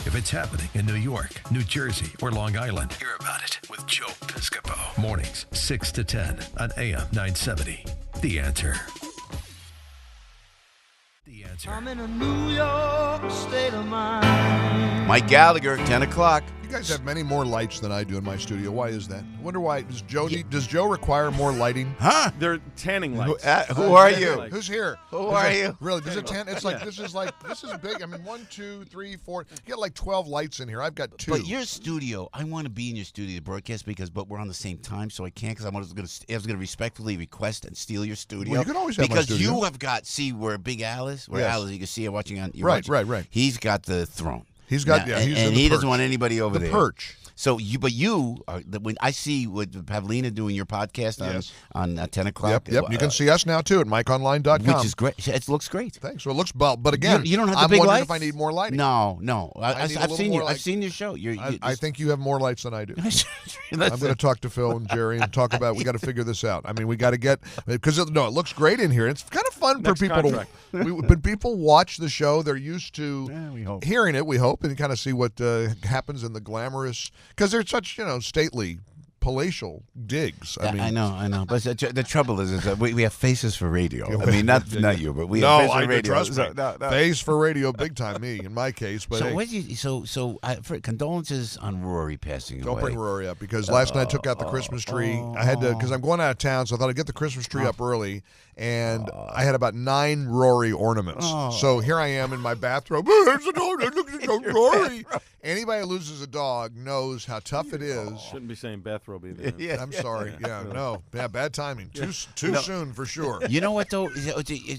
If it's happening in New York, New Jersey, or Long Island, hear about it with Joe Piscopo. Mornings, 6 to 10 on AM 970. The Answer. The Answer. I'm in a New York state of mind. Mike Gallagher, 10 o'clock. You guys have many more lights than I do in my studio. Why is that? I wonder why. Does Joe require more lighting? Huh? They're tanning lights. Who are you? Who's here? Who are you? Really? Does it tan? It's like this is big. I mean, 1, 2, 3, 4. You got like 12 lights in here. I've got 2. But your studio, I want to be in your studio to broadcast but we're on the same time, so I can't because I was going to respectfully request and steal your studio. Well, you can always have my because studio. You have got where Big Al is. Where Yes. Al is, you can see it watching on. Right. He's got the throne. He's got now, he's and he doesn't want anybody over there. The perch. So when I see with Pavlina doing your podcast on 10 o'clock. Yep. You can see us now too at MikeOnline.com, which is great. It looks great. Thanks. So it looks but again, you don't have the I'm big wondering lights? if I need more lighting. No. I've seen you. more I've seen your show. I think you have more lights than I do. I'm going to talk to Phil and Jerry and talk about. We got to figure this out. I mean, we got to get because it looks great in here. It's kind of fun for people contract. when people watch the show, they're used to hearing it. We hope and kind of see what happens in the glamorous because they're such stately, palatial digs. I know. But the trouble is that we have faces for radio. I mean, not you, but we have faces for radio. Trust me. No. Face for radio, big time. Me in my case. But for condolences on Rory passing away. Don't bring Rory up because last night I took out the Christmas tree. I had to because I'm going out of town, so I thought I'd get the Christmas tree up early, and I had about 9 Rory ornaments. So here I am in my bathrobe. There's a dog. Look at Rory. Anybody who loses a dog knows how tough it is. Shouldn't be saying bathrobe either. Yeah, I'm sorry. Yeah, no. Yeah, bad timing. Too soon for sure. You know what though?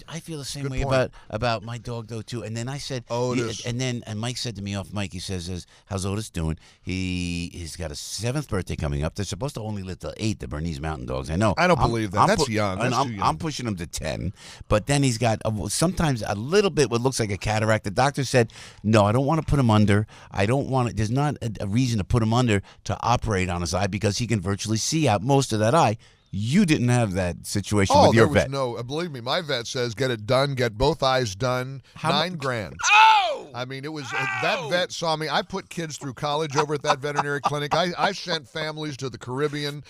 I feel the same way about my dog though too. And then I said, Otis. and Mike said to me off mic, he says, "How's Otis doing? He's got a 7th birthday coming up. They're supposed to only live till 8, the Bernese Mountain Dogs. I know. I don't believe that. That's young. That's too young. I'm pushing him to 10, but then he's got sometimes a little bit what looks like a cataract. The doctor said, no, I don't want to put him under. I don't want it. There's not a reason to put him under to operate on his eye because he can virtually see out most of that eye. You didn't have that situation with your vet. Believe me, my vet says get it done, get both eyes done, $9,000. Oh! I mean, it was that vet saw me. I put kids through college over at that veterinary clinic. I sent families to the Caribbean.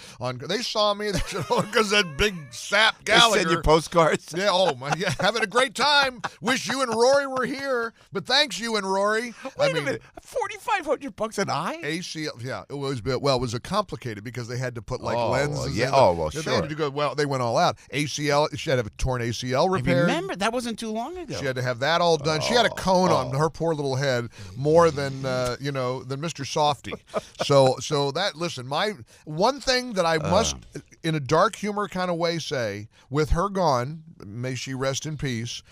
They saw me because that big sap Gallagher. They sent you postcards. Yeah, having a great time. Wish you and Rory were here, but thanks you and Rory. Wait a minute, $4,500 an eye? ACL, yeah, it was complicated because they had to put lenses. Yeah, They sure. had to go. They went all out. ACL. She had to have a torn ACL repaired. I remember that wasn't too long ago. She had to have that all done. She had a cone on her poor little head more than Mr. Softy. So that listen, my one thing that I must, in a dark humor kind of way, say with her gone, may she rest in peace.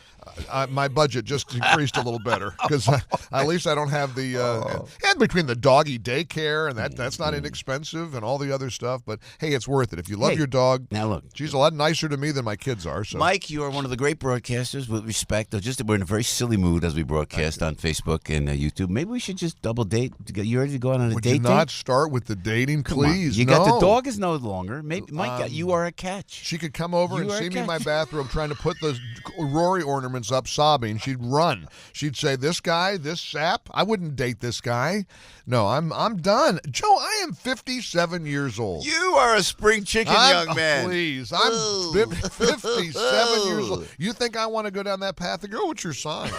My budget just increased a little better because at least I don't have the and between the doggy daycare and that's not inexpensive and all the other stuff. But hey, it's worth it if you love your dog. Now look, she's a lot nicer to me than my kids are. So Mike, you are one of the great broadcasters. With respect, we're in a very silly mood as we broadcast on Facebook and YouTube. Maybe we should just double date. You ready to go on a Would date? you not start with the dating, please? You got the dog is no longer. Maybe Mike, you are a catch. She could come over and see me in my bathroom trying to put those Rory ornaments up, sobbing. She'd run. She'd say, "This guy, this sap. I wouldn't date this guy." No, I'm done. Joe, I am 57 years old. You are a spring chicken, young man. Please, I'm 57 years old. You think I want to go down that path and go? What's your sign?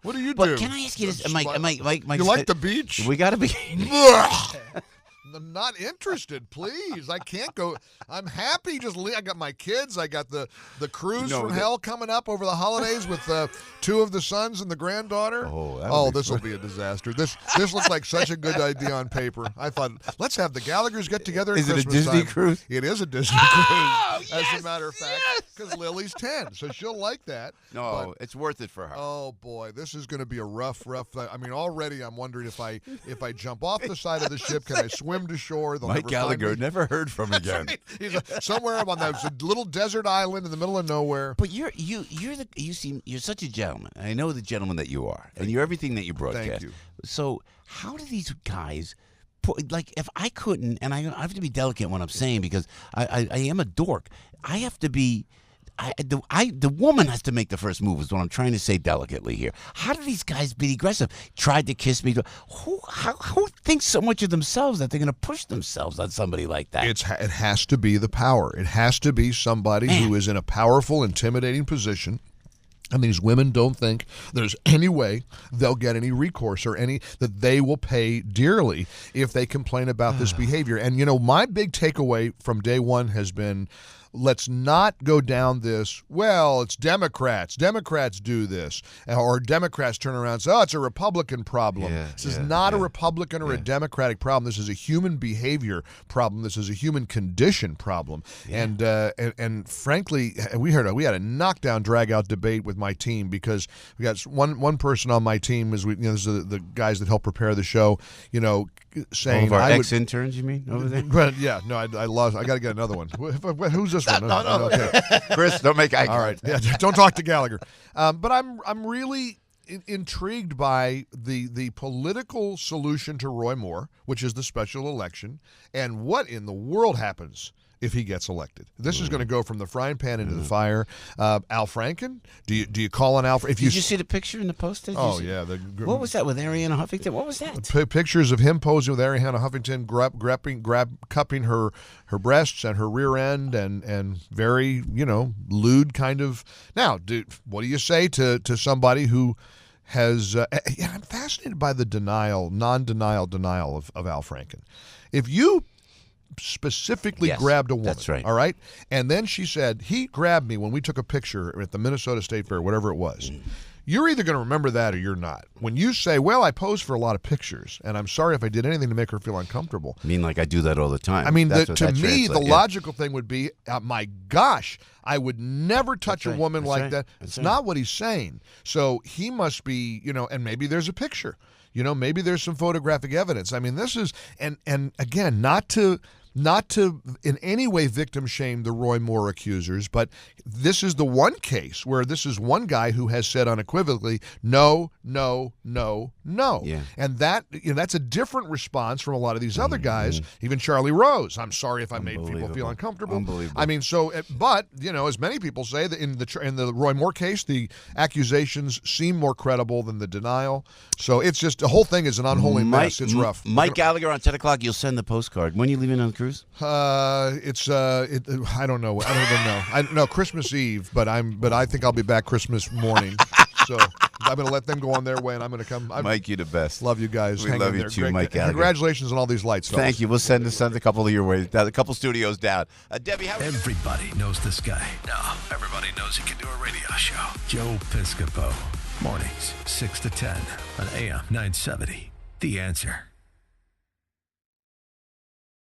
What do you do? But can I ask you this, Mike? You like the beach? We got to be. I'm not interested, please. I can't go. I'm happy. I got my kids. I got the cruise from hell coming up over the holidays with 2 of the sons and the granddaughter. This will be a disaster. This looks like such a good idea on paper. I thought, let's have the Gallaghers get together at Is Christmas it a Disney time. cruise? It is a Disney cruise, as a matter of fact, because Lily's 10, so she'll like that. No, it's worth it for her. Oh, boy, this is going to be a rough. I mean, already I'm wondering if I jump off the side of the ship, can I swim to shore? Mike Gallagher never heard from again. Right. He's somewhere on that little desert island in the middle of nowhere. But you're such a gentleman. I know the gentleman that you are, and you're everything that you broadcast. Thank you. So how do these guys if I couldn't, and I have to be delicate when I'm saying because I am a dork. I have to be. the woman has to make the first move is what I'm trying to say delicately here. How do these guys be aggressive? Tried to kiss me. Who thinks so much of themselves that they're going to push themselves on somebody like that? It has to be the power. It has to be somebody who is in a powerful, intimidating position. And these women don't think there's any way they'll get any recourse or that they will pay dearly if they complain about this behavior. And, my big takeaway from day one has been, let's not go down this, well, it's Democrats. Democrats do this. Or Democrats turn around and say, it's a Republican problem. This is not a Republican or a Democratic problem. This is a human behavior problem. This is a human condition problem. Yeah. And frankly, we had a knockdown, drag-out debate with my team because we got one person on my team, this is the guys that help prepare the show, saying all of our ex-interns, you mean, over there? But yeah, no, I lost. I got to get another one. Who's this one? No. Okay. Chris, don't make eye contact. All right, yeah, don't talk to Gallagher. But I'm really intrigued by the political solution to Roy Moore, which is the special election, and what in the world happens if he gets elected. This is going to go from the frying pan into the fire. Al Franken? Do you call on Al? Did you see the picture in the post? Yeah. What was that with Arianna Huffington? What was that? Pictures of him posing with Arianna Huffington, cupping her breasts and her rear end, and very lewd kind of. Now, what do you say to somebody who has? I'm fascinated by the non-denial of Al Franken. If you specifically grabbed a woman. That's right. All right? And then she said, he grabbed me when we took a picture at the Minnesota State Fair, whatever it was. You're either going to remember that or you're not. When you say, well, I posed for a lot of pictures, and I'm sorry if I did anything to make her feel uncomfortable. I mean, like I do that all the time. I mean, to me, the logical thing would be, my gosh, I would never touch a woman like that. It's not what he's saying. So he must be, and maybe there's a picture. Maybe there's some photographic evidence. I mean, this is, and again, not to in any way victim shame the Roy Moore accusers, but this is the one case where this is one guy who has said unequivocally, no. Yeah. And that's a different response from a lot of these other guys, even Charlie Rose. I'm sorry if I made people feel uncomfortable. Unbelievable. I mean, but as many people say, that in the Roy Moore case, the accusations seem more credible than the denial. So it's just, the whole thing is an unholy mess. It's rough. Mike Gallagher on 10 o'clock, you'll send the postcard. When are you leaving on the cruise? I don't know. I don't know. Christmas Eve, but I think I'll be back Christmas morning. So I'm going to let them go on their way, and I'm going to come. Mike, you the best. Love you guys. We love you too, Mike Gallagher. Congratulations on all these lights. Thank you. We'll send a couple of your way, a couple studios down. Debbie, how? Everybody knows this guy. No, everybody knows he can do a radio show. Joe Piscopo. Mornings, 6 to 10 on AM 970. The Answer.